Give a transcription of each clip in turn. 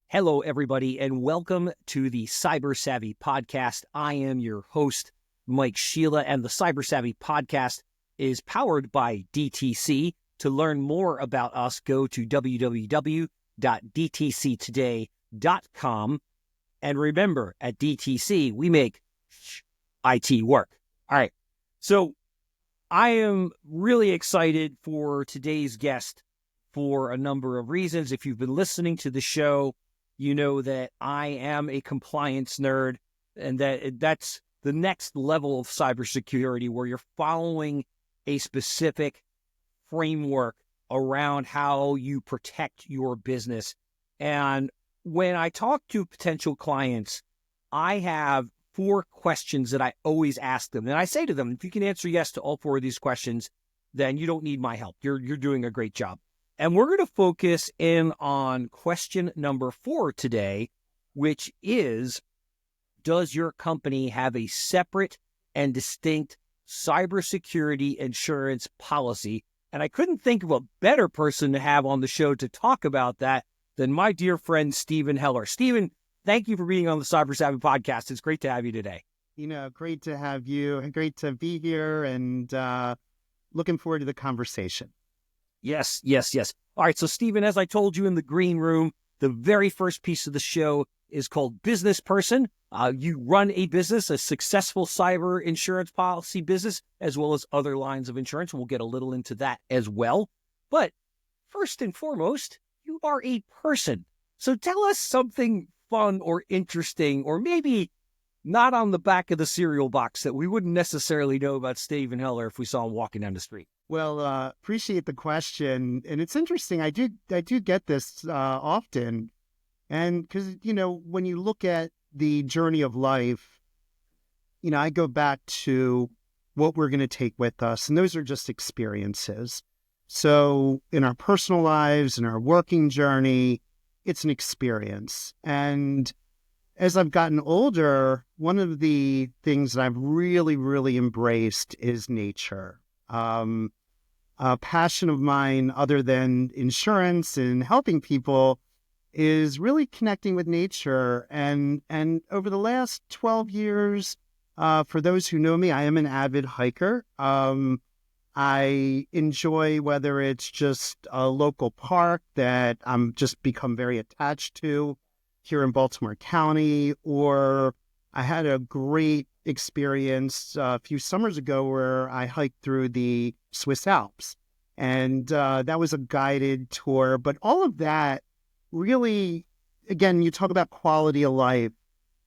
Hello, everybody, and welcome to the Cyber Savvy Podcast. I am your host, Mike Shelah, and the Cyber Savvy Podcast is powered by DTC. To learn more about us, go to www.dtctoday.com. And remember, at DTC, we make IT work. All right, so I am really excited for today's guest for a number of reasons. If you've been listening to the show, you know that I am a compliance nerd, and that's the next level of cybersecurity where you're following a specific framework around how you protect your business. And when I talk to potential clients, I have 4 questions that I always ask them. And I say to them, if you can answer yes to all 4 of these questions, then you don't need my help. You're doing a great job. And we're going to focus in on question number 4 today, which is, does your company have a separate and distinct cybersecurity insurance policy? And I couldn't think of a better person to have on the show to talk about that than my dear friend, Stephen Heller. Stephen, thank you for being on the Cyber Savvy Podcast. It's great to have you today. Great to have you and great to be here, and looking forward to the conversation. Yes. All right, so Stephen, as I told you in the green room, the very first piece of the show is called Business Person. You run a business, a successful cyber insurance policy business, as well as other lines of insurance. We'll get a little into that as well. But first and foremost, you are a person. So tell us something fun or interesting, or maybe not on the back of the cereal box, that we wouldn't necessarily know about Stephen Heller if we saw him walking down the street. Well, appreciate the question, and it's interesting. I do get this often, and because when you look at the journey of life, I go back to what we're going to take with us, and those are just experiences. So in our personal lives, in our working journey, it's an experience. And as I've gotten older, one of the things that I've really, really embraced is nature. A passion of mine, other than insurance and helping people, is really connecting with nature. And over the last 12 years, for those who know me, I am an avid hiker. I enjoy, whether it's just a local park that I'm just become very attached to here in Baltimore County, or I had a great experience a few summers ago where I hiked through the Swiss Alps, and that was a guided tour. But all of that really, again, you talk about quality of life,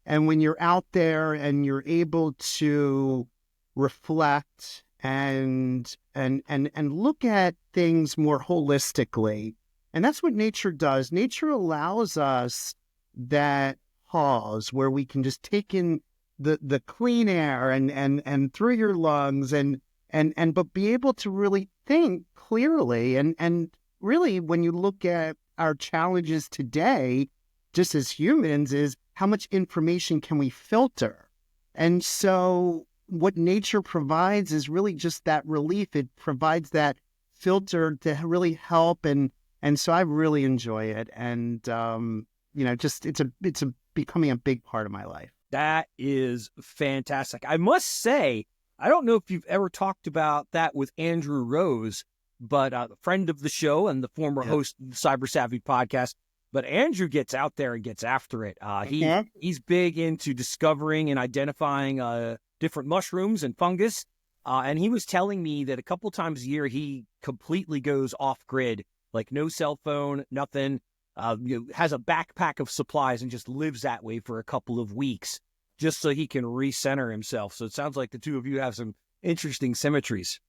and when you're out there and you're able to reflect and look at things more holistically, and that's what nature does. Nature allows us that pause where we can just take in the clean air and through your lungs but be able to really think clearly. And really, when you look at our challenges today, just as humans, is how much information can we filter? And so what nature provides is really just that relief. It provides that filter to really help. And so I really enjoy it. And, just it's becoming a big part of my life. That is fantastic. I must say, I don't know if you've ever talked about that with Andrew Rose, but a friend of the show and the former host of the Cyber Savvy Podcast. But Andrew gets out there and gets after it. He's big into discovering and identifying different mushrooms and fungus. And he was telling me that a couple times a year he completely goes off grid, like no cell phone, nothing. Has a backpack of supplies and just lives that way for a couple of weeks just so he can recenter himself. So it sounds like the two of you have some interesting symmetries.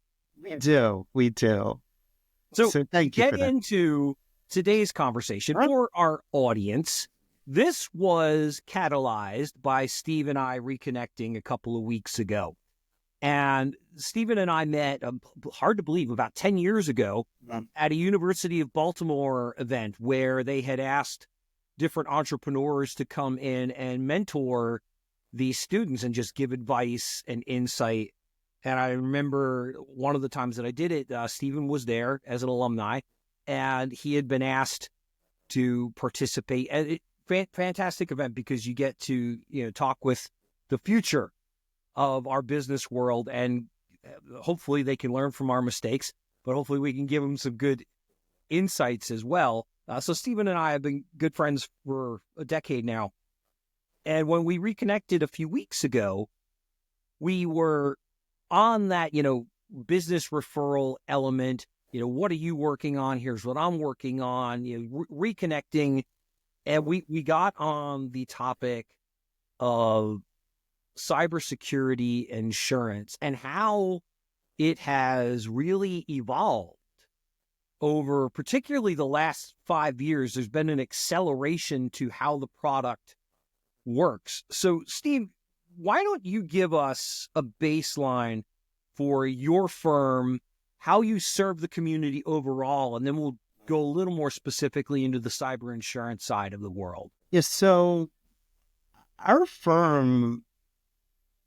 We do. So thank you. Get into today's conversation for our audience. This was catalyzed by Steve and I reconnecting a couple of weeks ago. And Stephen and I met, hard to believe, about 10 years ago at a University of Baltimore event where they had asked different entrepreneurs to come in and mentor these students and just give advice and insight. And I remember one of the times that I did it, Stephen was there as an alumni, and he had been asked to participate. And fantastic event because you get to, talk with the future of our business world, and hopefully they can learn from our mistakes, but hopefully we can give them some good insights as well. So Stephen and I have been good friends for a decade now. And when we reconnected a few weeks ago, we were on that, business referral element. What are you working on? Here's what I'm working on, reconnecting. And we got on the topic of cybersecurity insurance and how it has really evolved over particularly the last 5 years. There's been an acceleration to how the product works. So, Steve, why don't you give us a baseline for your firm, how you serve the community overall, and then we'll go a little more specifically into the cyber insurance side of the world. Yes. So our firm,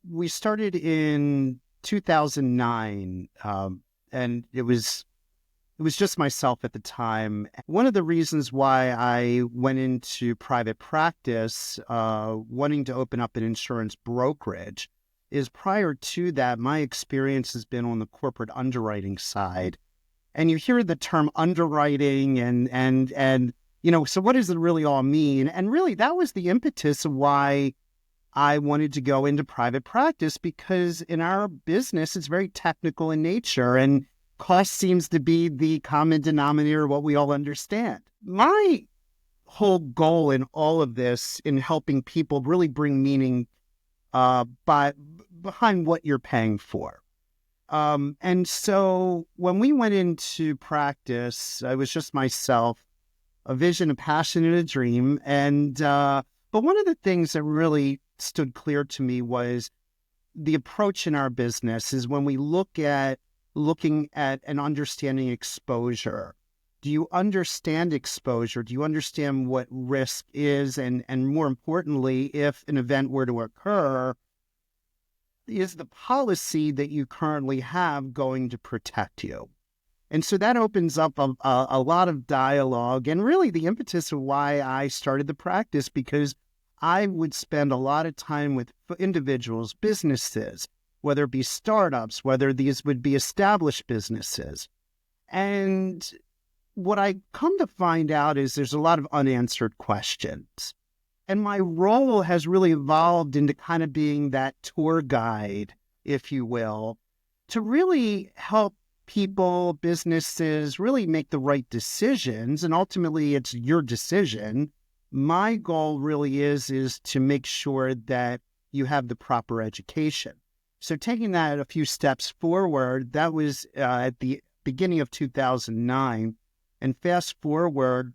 we started in 2009, and it was just myself at the time. One of the reasons why I went into private practice, wanting to open up an insurance brokerage, is prior to that, my experience has been on the corporate underwriting side. And you hear the term underwriting and so what does it really all mean? And really, that was the impetus of why I wanted to go into private practice, because in our business, it's very technical in nature, and cost seems to be the common denominator of what we all understand. My whole goal in all of this, in helping people really bring meaning behind what you're paying for. And so when we went into practice, I was just myself, a vision, a passion, and a dream. And but one of the things that really stood clear to me was the approach in our business is when we looking at and understanding exposure. Do you understand exposure? Do you understand what risk is? And more importantly, if an event were to occur, is the policy that you currently have going to protect you? And so that opens up a lot of dialogue, and really the impetus of why I started the practice, because I would spend a lot of time with individuals, businesses, whether it be startups, whether these would be established businesses. And what I come to find out is there's a lot of unanswered questions. And my role has really evolved into kind of being that tour guide, if you will, to really help people, businesses really make the right decisions. And ultimately, it's your decision. My goal really is to make sure that you have the proper education. So taking that a few steps forward, that was at the beginning of 2009. And fast forward,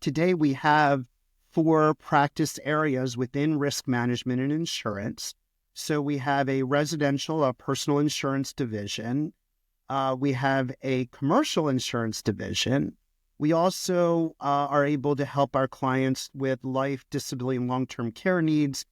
today we have 4 practice areas within risk management and insurance. So we have a residential, a personal insurance division. We have a commercial insurance division. We also are able to help our clients with life, disability, and long-term care needs,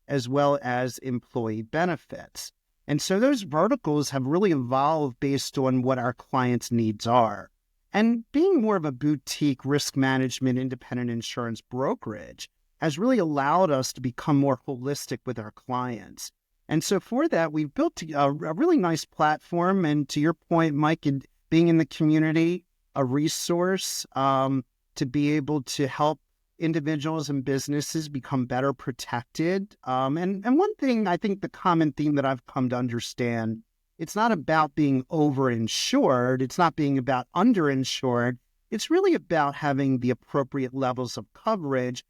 as well as employee benefits. And so those verticals have really evolved based on what our clients' needs are. And being more of a boutique risk management independent insurance brokerage has really allowed us to become more holistic with our clients. And so for that, we've built a really nice platform. And to your point, Mike, in being in the community, a resource to be able to help individuals and businesses become better protected. And one thing, I think the common theme that I've come to understand, it's not about being overinsured. It's not being about underinsured. It's really about having the appropriate levels of coverage.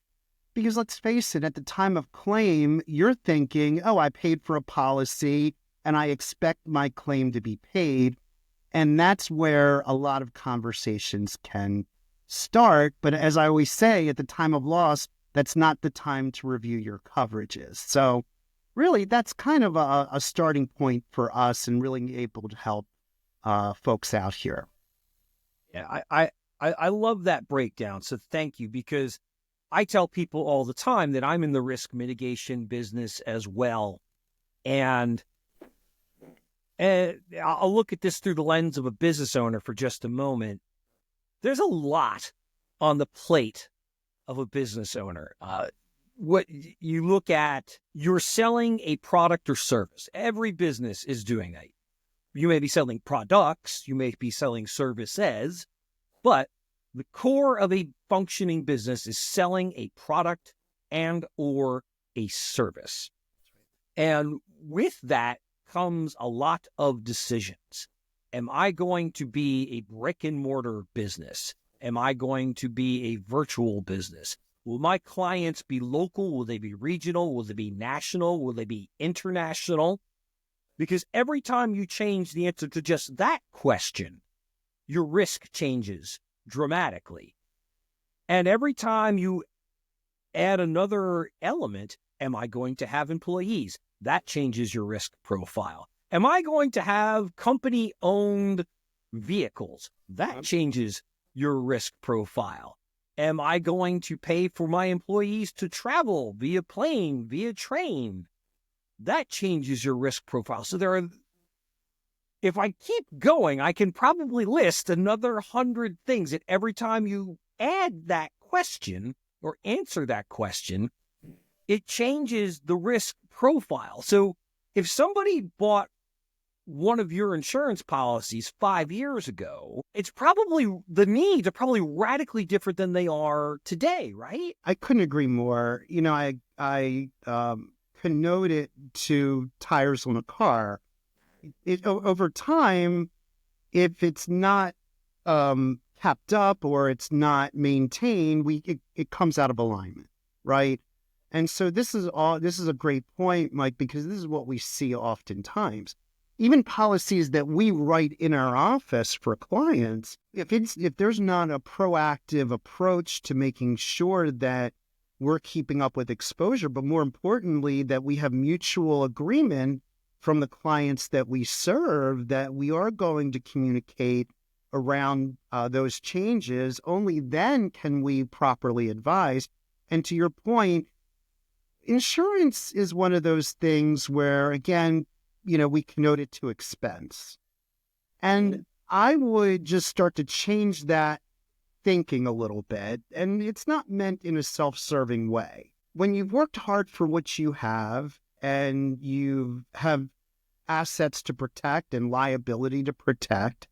Because let's face it, at the time of claim, you're thinking, oh, I paid for a policy and I expect my claim to be paid. And that's where a lot of conversations can start. But as I always say, at the time of loss, that's not the time to review your coverages. So really, that's kind of a starting point for us and really able to help folks out here. Yeah, I love that breakdown. So thank you, because I tell people all the time that I'm in the risk mitigation business as well. And I'll look at this through the lens of a business owner for just a moment. There's a lot on the plate of a business owner. What you look at, you're selling a product or service. Every business is doing that. You may be selling products, you may be selling services, but the core of a functioning business is selling a product and or a service. And with that comes a lot of decisions. Am I going to be a brick and mortar business? Am I going to be a virtual business? Will my clients be local? Will they be regional? Will they be national? Will they be international? Because every time you change the answer to just that question, your risk changes dramatically. And every time you add another element, am I going to have employees? That changes your risk profile. Am I going to have company-owned vehicles? That changes your risk profile. Am I going to pay for my employees to travel via plane, via train? That changes your risk profile. So if I keep going, I can probably list another 100 things that every time you add that question or answer that question, it changes the risk profile. So if somebody bought one of your insurance policies 5 years ago, the needs are probably radically different than they are today, right? I couldn't agree more. I connote it to tires on a car. Over time, if it's not kept up or it's not maintained, it comes out of alignment, right? And so this is a great point, Mike, because this is what we see oftentimes. Even policies that we write in our office for clients, if there's not a proactive approach to making sure that we're keeping up with exposure, but more importantly, that we have mutual agreement from the clients that we serve that we are going to communicate around those changes, only then can we properly advise. And to your point, insurance is one of those things where, again, we connote it to expense. And I would just start to change that thinking a little bit. And it's not meant in a self-serving way. When you've worked hard for what you have and you have assets to protect and liability to protect,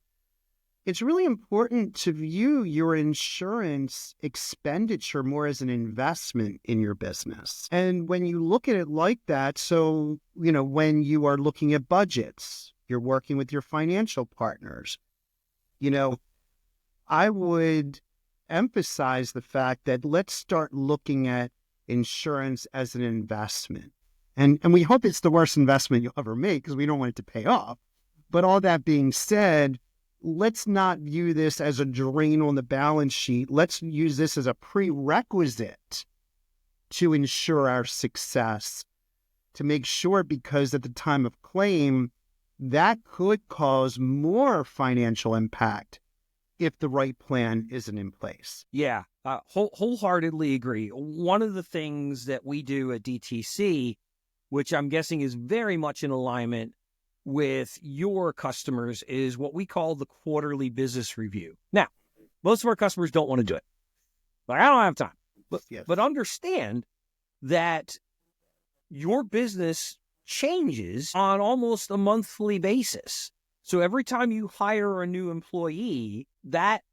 it's really important to view your insurance expenditure more as an investment in your business. And when you look at it like that, so, when you are looking at budgets, you're working with your financial partners, I would emphasize the fact that let's start looking at insurance as an investment. And we hope it's the worst investment you'll ever make because we don't want it to pay off. But all that being said, let's not view this as a drain on the balance sheet. Let's use this as a prerequisite to ensure our success, to make sure, because at the time of claim, that could cause more financial impact if the right plan isn't in place. Yeah, wholeheartedly agree. One of the things that we do at DTC, which I'm guessing is very much in alignment with your customers, is what we call the quarterly business review. Now, most of our customers don't want to do it. Like, I don't have time. But understand that your business changes on almost a monthly basis. So every time you hire a new employee, that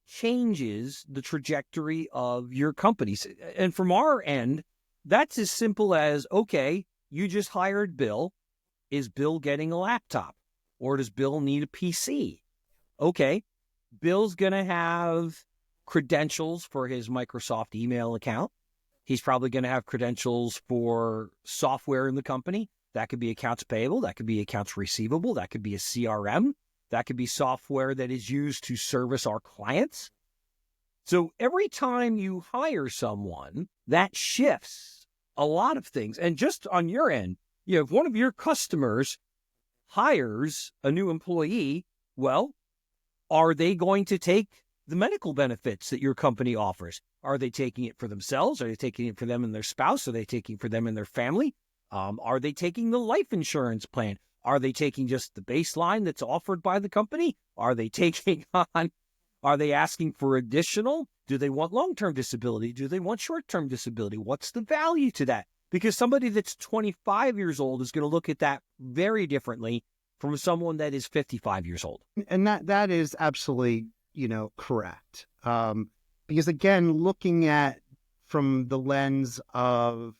changes the trajectory of your company. And from our end, that's as simple as, okay, you just hired Bill. Is Bill getting a laptop? Or does Bill need a PC? Okay, Bill's going to have credentials for his Microsoft email account. He's probably going to have credentials for software in the company. That could be accounts payable. That could be accounts receivable. That could be a CRM. That could be software that is used to service our clients. So every time you hire someone, that shifts a lot of things. And just on your end, if one of your customers hires a new employee, well, are they going to take the medical benefits that your company offers? Are they taking it for themselves? Are they taking it for them and their spouse? Are they taking it for them and their family? Are they taking the life insurance plan? Are they taking just the baseline that's offered by the company? Are they taking on Are they asking for additional? Do they want long-term disability? Do they want short-term disability? What's the value to that? Because somebody that's 25 years old is going to look at that very differently from someone that is 55 years old. And that is absolutely, correct. Because again, looking at from the lens of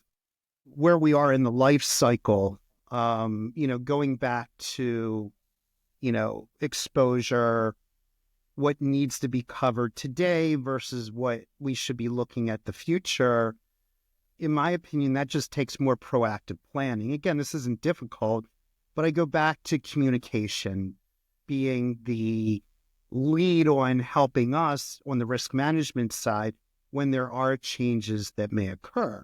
where we are in the life cycle, going back to, exposure, what needs to be covered today versus what we should be looking at the future. In my opinion, that just takes more proactive planning. Again, this isn't difficult, but I go back to communication being the lead on helping us on the risk management side when there are changes that may occur.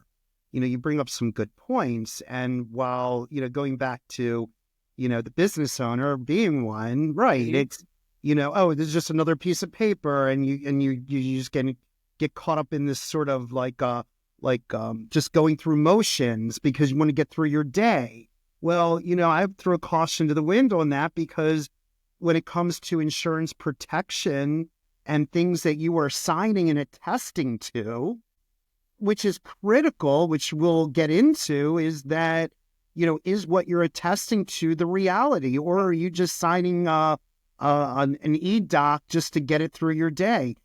You bring up some good points. And while, going back to, the business owner being one, right, Mm-hmm. it's, oh, this is just another piece of paper. And you just get caught up in this sort of just going through motions because you want to get through your day. Well, I throw caution to the wind on that, because when it comes to insurance protection and things that you are signing and attesting to, which is critical, which we'll get into, is that, is what you're attesting to the reality, or are you just signing an e-doc just to get it through your day?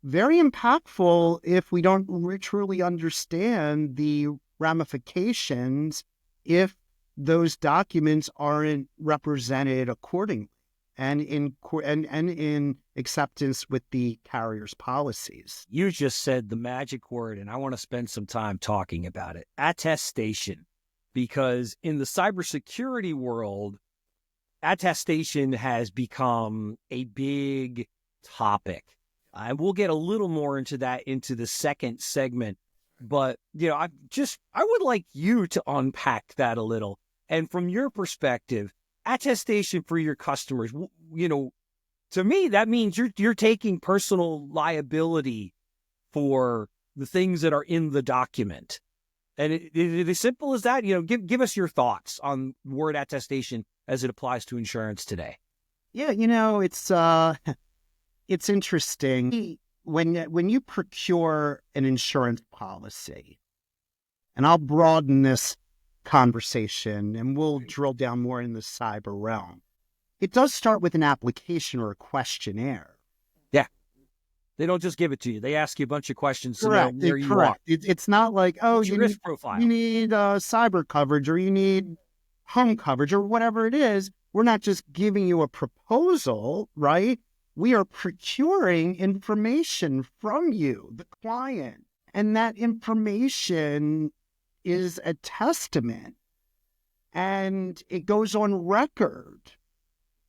Very impactful if we don't truly understand the ramifications if those documents aren't represented accordingly and in acceptance with the carrier's policies. You just said the magic word, and I want to spend some time talking about it. Attestation. Because in the cybersecurity world, attestation has become a big topic. I will get a little more into that into the second segment, but I would like you to unpack that a little. And from your perspective, attestation for your customers, to me that means you're taking personal liability for the things that are in the document. And it is as simple as that. Give us your thoughts on word attestation as it applies to insurance today. Yeah, it's interesting when you procure an insurance policy, and I'll broaden this conversation and we'll drill down more in the cyber realm. It does start with an application or a questionnaire. Yeah. They don't just give it to you. They ask you a bunch of questions to know Correct. where you Correct. are. It's not like, oh, What's your risk profile? You need cyber coverage, or you need home coverage, or whatever it is. We're not just giving you a proposal, right? We are procuring information from you, the client. And that information is a testament, and it goes on record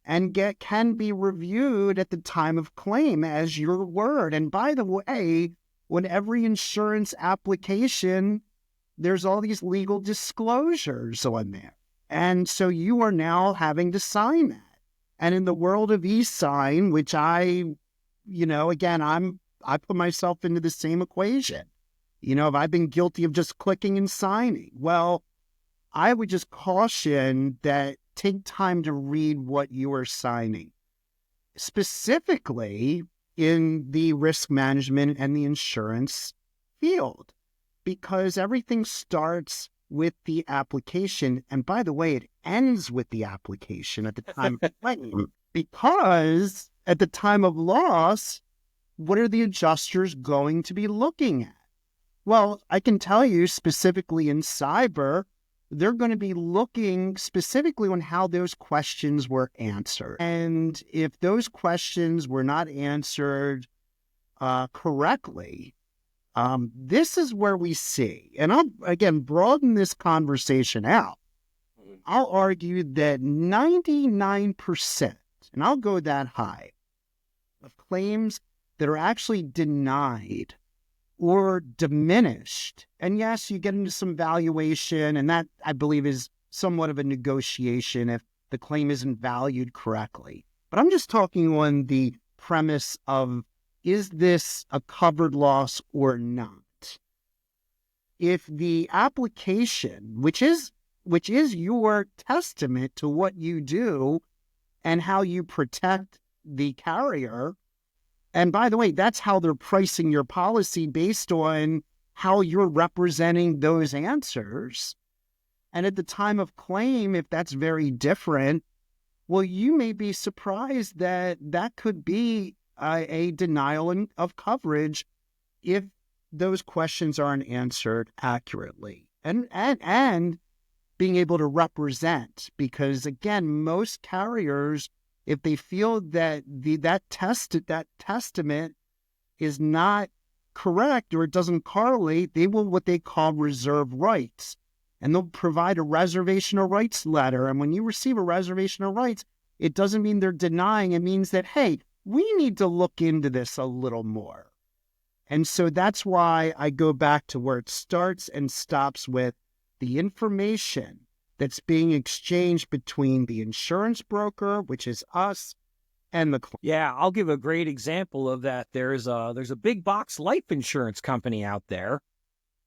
and can be reviewed at the time of claim as your word. And by the way, when every insurance application, there's all these legal disclosures on there. And so you are now having to sign that. And in the world of e-sign, which I put myself into the same equation. Have I been guilty of just clicking and signing? Well, I would just caution that take time to read what you are signing, specifically in the risk management and the insurance field, because everything starts with the application. And by the way, it ends with the application at the time of claim, because at the time of loss, what are the adjusters going to be looking at? Well, I can tell you specifically in cyber, they're going to be looking specifically on how those questions were answered. And if those questions were not answered correctly, this is where we see, and I'll, again, broaden this conversation out. I'll argue that 99%, and I'll go that high, of claims that are actually denied or diminished. And yes, you get into some valuation, and that, I believe, is somewhat of a negotiation if the claim isn't valued correctly. But I'm just talking on the premise of, is this a covered loss or not? If the application, which is your testament to what you do and how you protect the carrier, And by the way, that's how they're pricing your policy based on how you're representing those answers. And at the time of claim, if that's very different, well, you may be surprised that that could be a denial of coverage if those questions aren't answered accurately. And being able to represent, because again, most carriers, if they feel that that testament is not correct or it doesn't correlate, they will what they call reserve rights. And they'll provide a reservation of rights letter. And when you receive a reservation of rights, it doesn't mean they're denying. It means that, hey, we need to look into this a little more. And so that's why I go back to where it starts and stops with the information that's being exchanged between the insurance broker, which is us, and the client. Yeah, I'll give a great example of that. There's a big box life insurance company out there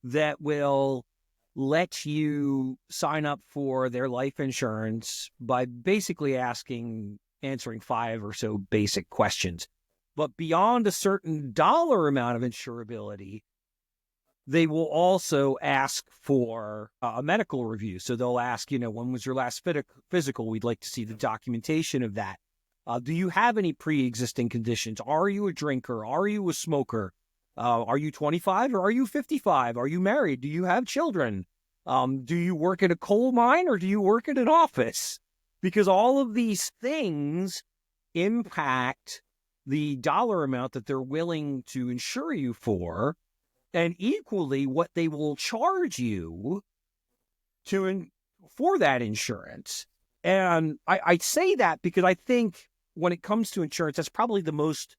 that will let you sign up for their life insurance by basically answering 5 or so basic questions. But beyond a certain dollar amount of insurability, they will also ask for a medical review. So they'll ask, when was your last physical? We'd like to see the documentation of that. Do you have any pre-existing conditions? Are you a drinker? Are you a smoker? Are you 25 or are you 55? Are you married? Do you have children? Do you work at a coal mine or do you work at an office? Because all of these things impact the dollar amount that they're willing to insure you for, and equally what they will charge you for that insurance. And I say that because I think when it comes to insurance, that's probably the most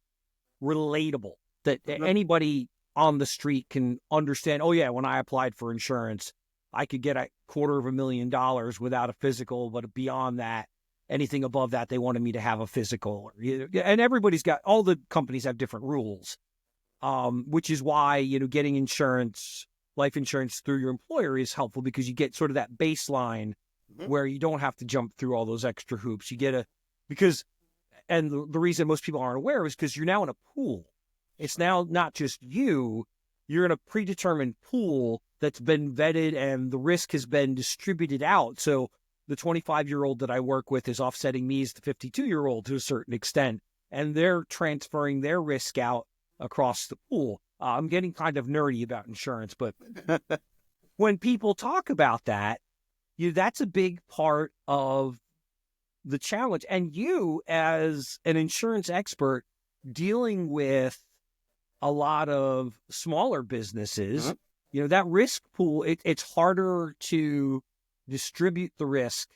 relatable that anybody on the street can understand. Oh yeah, when I applied for insurance, I could get $250,000 without a physical, but beyond that, anything above that, they wanted me to have a physical. And all the companies have different rules, which is why, getting life insurance through your employer is helpful, because you get sort of that baseline where you don't have to jump through all those extra hoops. And the reason most people aren't aware is because you're now in a pool. It's now not just you're in a predetermined pool that's been vetted and the risk has been distributed out. So the 25-year-old that I work with is offsetting me as the 52-year-old to a certain extent, and they're transferring their risk out across the pool. I'm getting kind of nerdy about insurance, but when people talk about that, that's a big part of the challenge. And you, as an insurance expert dealing with a lot of smaller businesses, that risk pool, it's harder to distribute the risk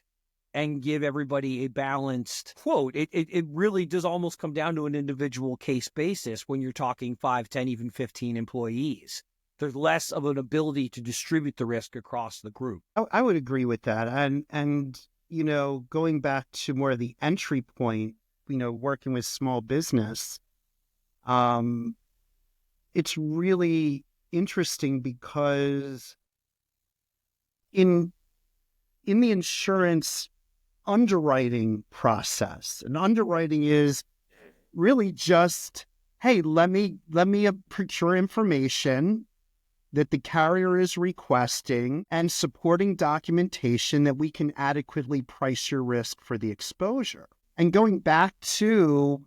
and give everybody a balanced quote. It really does almost come down to an individual case basis when you're talking 5, 10, even 15 employees. There's less of an ability to distribute the risk across the group. I would agree with that. And going back to more of the entry point, working with small business, it's really interesting because in the insurance underwriting process, and underwriting is really just, hey, let me procure information that the carrier is requesting and supporting documentation that we can adequately price your risk for the exposure. And going back to,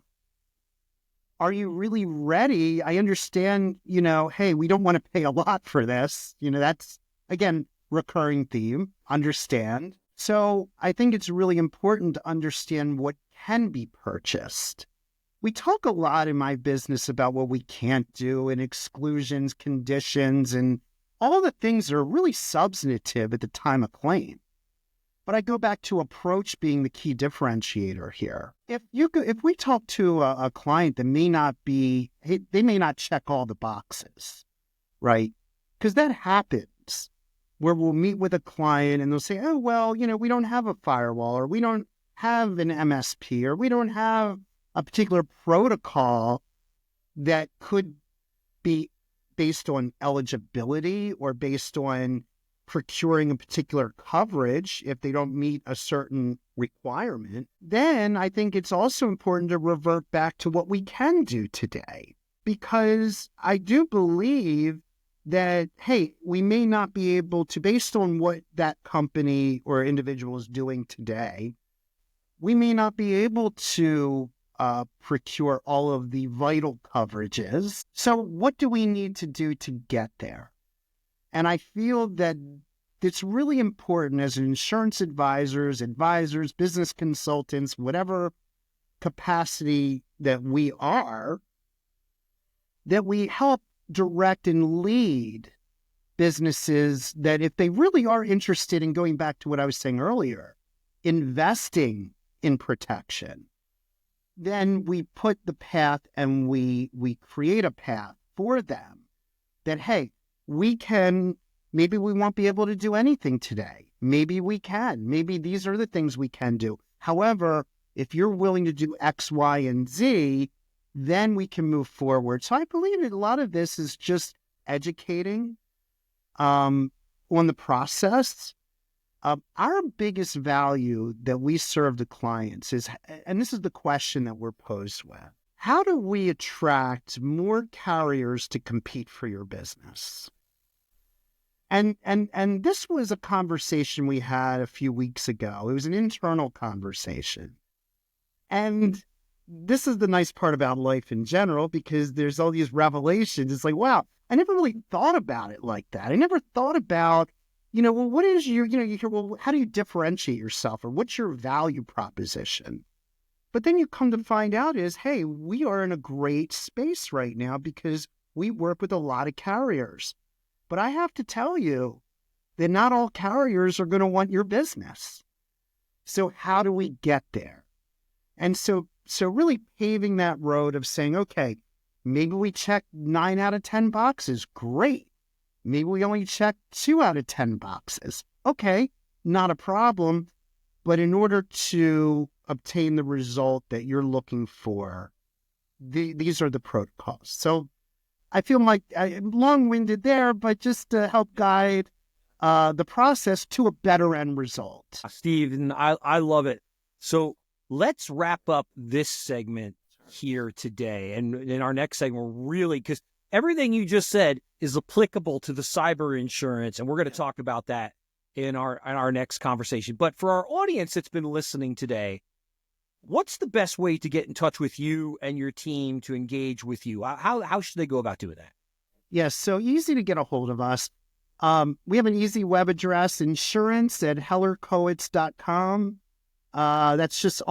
are you really ready? I understand, hey, we don't want to pay a lot for this. That's, again, recurring theme, understand. So I think it's really important to understand what can be purchased. We talk a lot in my business about what we can't do and exclusions, conditions, and all the things that are really substantive at the time of claim. But I go back to approach being the key differentiator here. If we talk to a client that they may not check all the boxes, right? Because that happens, where we'll meet with a client and they'll say, oh, well, we don't have a firewall, or we don't have an MSP, or we don't have a particular protocol that could be based on eligibility or based on procuring a particular coverage if they don't meet a certain requirement, then I think it's also important to revert back to what we can do today. Because I do believe that, hey, we may not be able to, based on what that company or individual is doing today, we may not be able to procure all of the vital coverages. So what do we need to do to get there? And I feel that it's really important as insurance advisors, business consultants, whatever capacity that we are, that we help direct and lead businesses that if they really are interested in going back to what I was saying earlier, investing in protection, then we put the path and we create a path for them that, hey, maybe we won't be able to do anything today. Maybe we can. Maybe these are the things we can do. However, if you're willing to do X, Y, and Z, then we can move forward. So I believe that a lot of this is just educating on the process. Our biggest value that we serve the clients is, and this is the question that we're posed with, how do we attract more carriers to compete for your business? And this was a conversation we had a few weeks ago. It was an internal conversation. And this is the nice part about life in general, because there's all these revelations. It's like, wow, I never really thought about it like that. I never thought about, well, what is you hear, well, how do you differentiate yourself, or what's your value proposition? But then you come to find out is, hey, we are in a great space right now because we work with a lot of carriers. But I have to tell you that not all carriers are going to want your business. So how do we get there? And so really paving that road of saying, okay, maybe we check 9 out of 10 boxes. Great. Maybe we only check 2 out of 10 boxes. Okay, not a problem. But in order to obtain the result that you're looking for, these are the protocols. So I feel like I'm long-winded there, but just to help guide the process to a better end result. Steve, I love it. So let's wrap up this segment here today. And in our next segment, because everything you just said is applicable to the cyber insurance, and we're going to talk about that in our next conversation. But for our audience that's been listening today, what's the best way to get in touch with you and your team to engage with you? How should they go about doing that? Yes, so easy to get a hold of us. We have an easy web address, insurance@hellercoates.com. That's just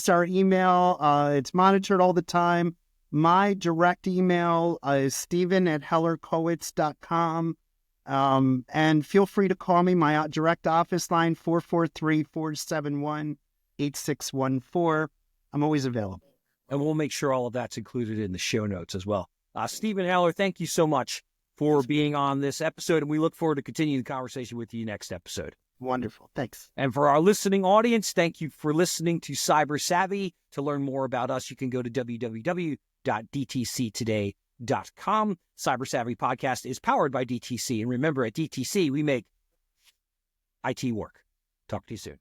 our email. It's monitored all the time. My direct email is steven@hellercoates.com. And feel free to call me. My direct office line, 443-471-8614. I'm always available. And we'll make sure all of that's included in the show notes as well. Stephen Heller, thank you so much for being on this episode, and we look forward to continuing the conversation with you next episode. Wonderful. Thanks. And for our listening audience, thank you for listening to Cyber Savvy. To learn more about us, you can go to www.dtctoday.com. Cyber Savvy Podcast is powered by DTC. And remember, at DTC, we make IT work. Talk to you soon.